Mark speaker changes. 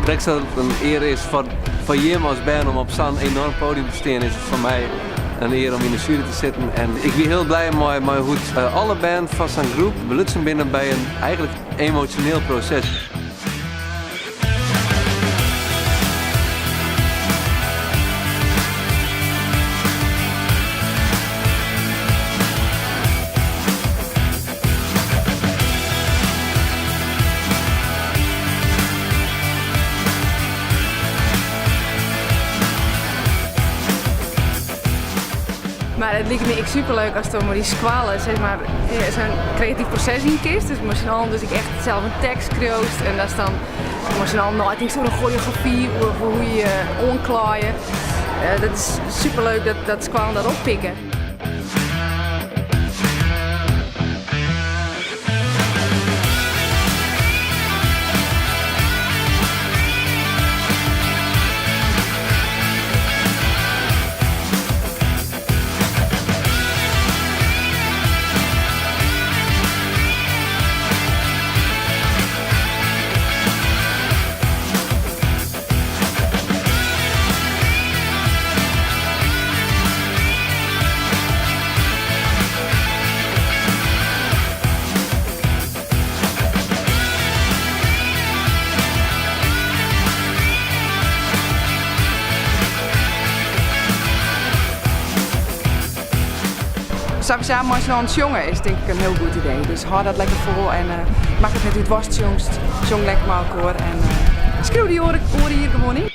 Speaker 1: dat het een eer is voor Jim als band om op zo'n enorm podium te staan, is het voor mij een eer om in de jury te zitten. En ik ben heel blij met hoe alle band van zijn groep belutsen binnen bij een eigenlijk emotioneel proces.
Speaker 2: Maar het lijkt me echt superleuk als het maar die squallen, zeg maar, zo'n creatief proces in kist. Dus misschien dus ik echt zelf een tekst kroost en dat is dan misschien nooit iets zo'n choreografie voor hoe je onklaaien. Dat is superleuk dat squallen dat oppikken. Samen als je aan het jongen is, denk ik een heel goed idee. Dus hou dat lekker vol en maak het met u het worst jongst. Jong lekker maar elkaar en schreeuw die oren hier gewoon in.